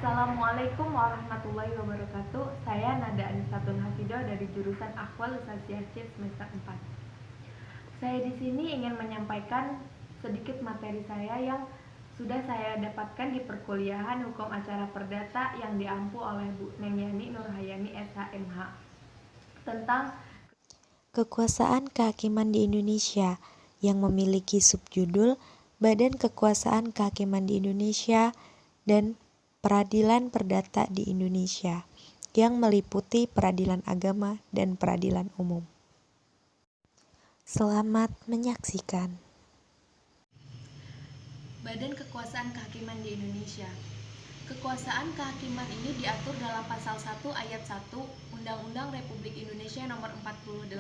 Assalamualaikum warahmatullahi wabarakatuh. Saya Nada Anisatun Hasido dari jurusan Akwal Asosiasi semester 4. Saya di sini ingin menyampaikan sedikit materi saya yang sudah saya dapatkan di perkuliahan Hukum Acara Perdata yang diampu oleh Bu Neng Yani Nurhayani SHMH tentang Kekuasaan kehakiman di Indonesia yang memiliki subjudul Badan Kekuasaan Kehakiman di Indonesia dan Peradilan Perdata di Indonesia yang meliputi peradilan agama dan peradilan umum. Selamat menyaksikan. Badan Kekuasaan Kehakiman di Indonesia. Kekuasaan kehakiman ini diatur dalam pasal 1 ayat 1 Undang-Undang Republik Indonesia Nomor 48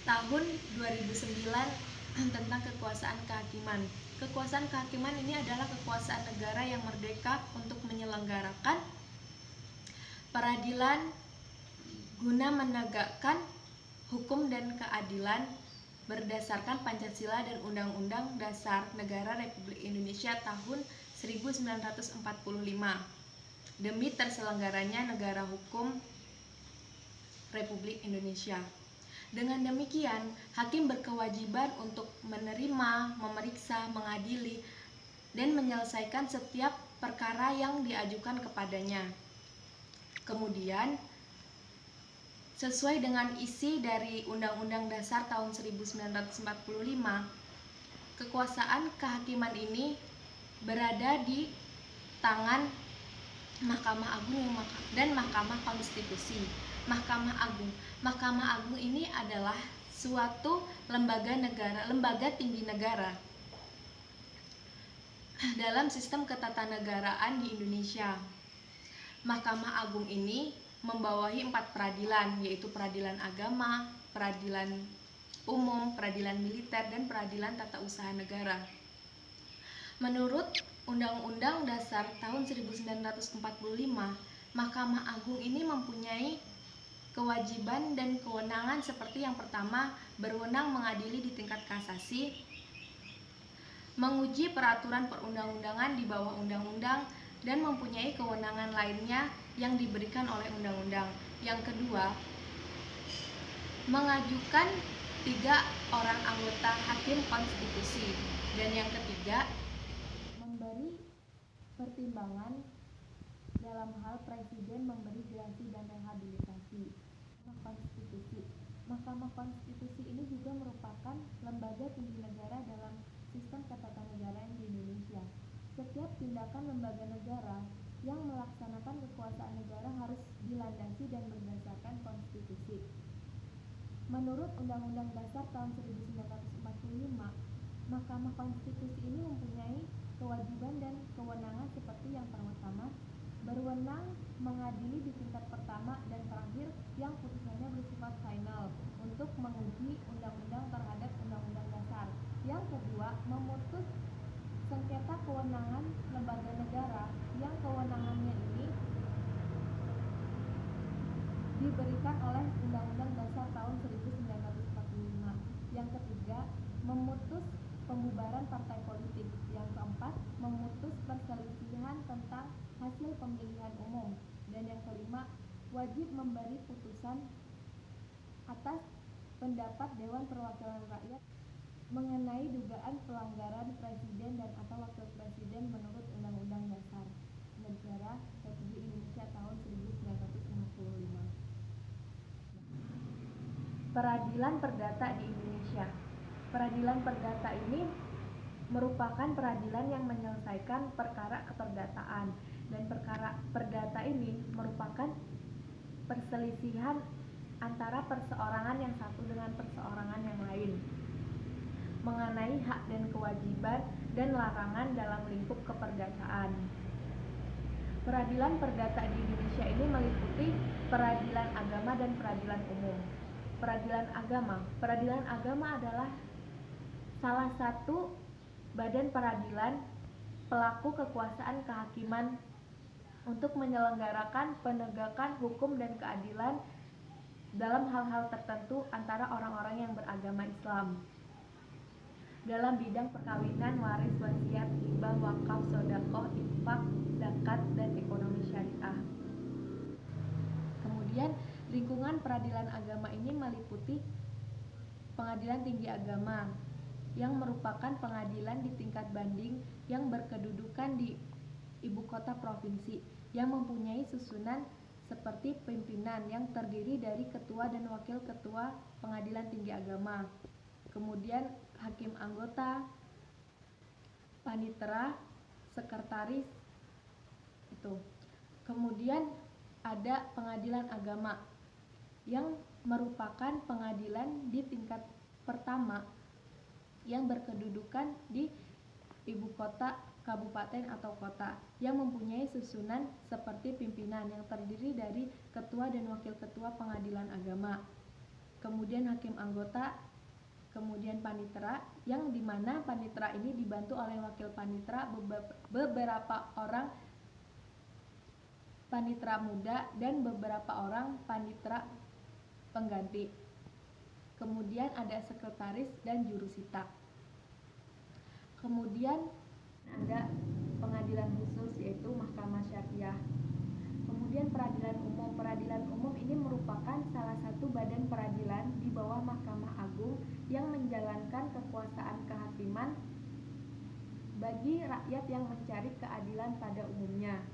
Tahun 2009 tentang kekuasaan kehakiman. Kekuasaan kehakiman ini adalah kekuasaan negara yang merdeka untuk menyelenggarakan peradilan guna menegakkan hukum dan keadilan berdasarkan Pancasila dan Undang-Undang Dasar Negara Republik Indonesia tahun 1945 demi terselenggaranya negara hukum Republik Indonesia. Dengan demikian, hakim berkewajiban untuk menerima, memeriksa, mengadili, dan menyelesaikan setiap perkara yang diajukan kepadanya. Kemudian, sesuai dengan isi dari Undang-Undang Dasar tahun 1945, kekuasaan kehakiman ini berada di tangan Mahkamah Agung dan Mahkamah Konstitusi. Mahkamah Agung ini adalah suatu lembaga negara, lembaga tinggi negara dalam sistem ketatanegaraan di Indonesia. Mahkamah Agung ini membawahi 4 peradilan, yaitu peradilan agama, peradilan umum, peradilan militer, dan peradilan tata usaha negara. Menurut Undang-Undang Dasar tahun 1945, Mahkamah Agung ini mempunyai kewajiban dan kewenangan seperti yang pertama, berwenang mengadili di tingkat kasasi, menguji peraturan perundang-undangan di bawah undang-undang, dan mempunyai kewenangan lainnya yang diberikan oleh undang-undang. Yang kedua, mengajukan 3 orang anggota hakim konstitusi. Dan yang ketiga, memberi pertimbangan dalam hal presiden memberi gerasi dan rehabilitasi. Mahkamah Konstitusi ini juga merupakan lembaga tinggi negara dalam sistem ketatanegaraan di Indonesia. Setiap tindakan lembaga negara yang melaksanakan kekuasaan negara harus dilandasi dan berdasarkan konstitusi. Menurut Undang-Undang Dasar tahun 1945, Mahkamah Konstitusi ini mempunyai kewajiban dan kewenangan seperti yang pertama, berwenang mengadili di tingkat pertama dan terakhir yang putusannya bersifat final untuk menguji undang-undang terhadap undang-undang dasar. Yang kedua, memutus sengketa kewenangan lembaga negara yang kewenangannya ini diberikan oleh Undang-Undang Dasar tahun 1945. Yang ketiga, memutus pembubaran partai politik. Yang keempat, memutus perselisihan tentang hasil pemilihan umum. Dan yang kelima, wajib memberi putusan atas pendapat Dewan Perwakilan Rakyat mengenai dugaan pelanggaran presiden dan atau wakil presiden menurut Undang-Undang Dasar Negara Republik Indonesia tahun 1945. Peradilan Perdata di Indonesia. Peradilan Perdata ini merupakan peradilan yang menyelesaikan perkara keperdataan, dan perkara perdata ini merupakan perselisihan antara perseorangan yang satu dengan perseorangan yang lain mengenai hak dan kewajiban dan larangan dalam lingkup keperdataan. Peradilan perdata di Indonesia ini meliputi peradilan agama dan peradilan umum. Peradilan agama adalah salah satu badan peradilan pelaku kekuasaan kehakiman untuk menyelenggarakan penegakan hukum dan keadilan dalam hal-hal tertentu antara orang-orang yang beragama Islam. Dalam bidang perkawinan, waris, wasiat, hibah, wakaf, sedekah, infak, peradilan agama ini meliputi Pengadilan Tinggi Agama yang merupakan pengadilan di tingkat banding yang berkedudukan di ibu kota provinsi, yang mempunyai susunan seperti pimpinan yang terdiri dari ketua dan wakil ketua Pengadilan Tinggi Agama, kemudian hakim anggota, panitera, sekretaris itu. Kemudian ada Pengadilan Agama yang merupakan pengadilan di tingkat pertama yang berkedudukan di ibu kota, kabupaten atau kota, yang mempunyai susunan seperti pimpinan yang terdiri dari ketua dan wakil ketua Pengadilan Agama, kemudian hakim anggota, kemudian panitera, yang dimana panitera ini dibantu oleh wakil panitera, beberapa orang panitera muda dan beberapa orang panitera pengganti. Kemudian ada sekretaris dan jurusita. Kemudian ada pengadilan khusus yaitu Mahkamah Syariah. Kemudian peradilan umum. Peradilan umum ini merupakan salah satu badan peradilan di bawah Mahkamah Agung yang menjalankan kekuasaan kehakiman bagi rakyat yang mencari keadilan pada umumnya.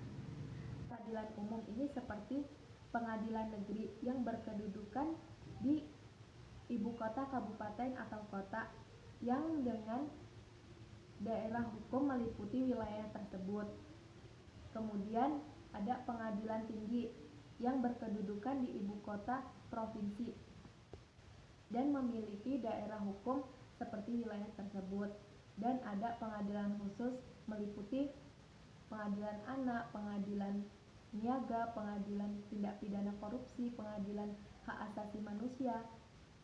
Peradilan umum ini seperti pengadilan negeri yang berkedudukan di ibu kota, kabupaten atau kota yang dengan daerah hukum meliputi wilayah tersebut. Kemudian ada pengadilan tinggi yang berkedudukan di ibu kota provinsi dan memiliki daerah hukum seperti wilayah tersebut. Dan ada pengadilan khusus meliputi pengadilan anak, pengadilan niaga, pengadilan tindak pidana korupsi, pengadilan hak asasi manusia,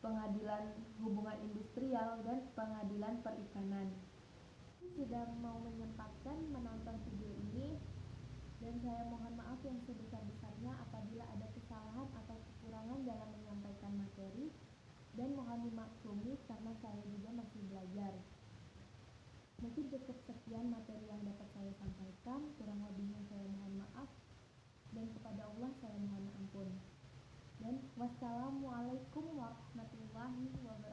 pengadilan hubungan industrial, dan pengadilan perikanan. Sudah mau menyempatkan menonton video ini, dan saya mohon maaf yang sebesar-besarnya apabila ada kesalahan atau kekurangan dalam menyampaikan materi, dan mohon dimaklumi karena saya juga masih belajar. Mungkin cukup sekian materi yang dapat saya sampaikan, kurang lebihnya saya mohon maaf, dan kepada Allah saya mohon ampun. Dan wassalamualaikum warahmatullahi wabarakatuh.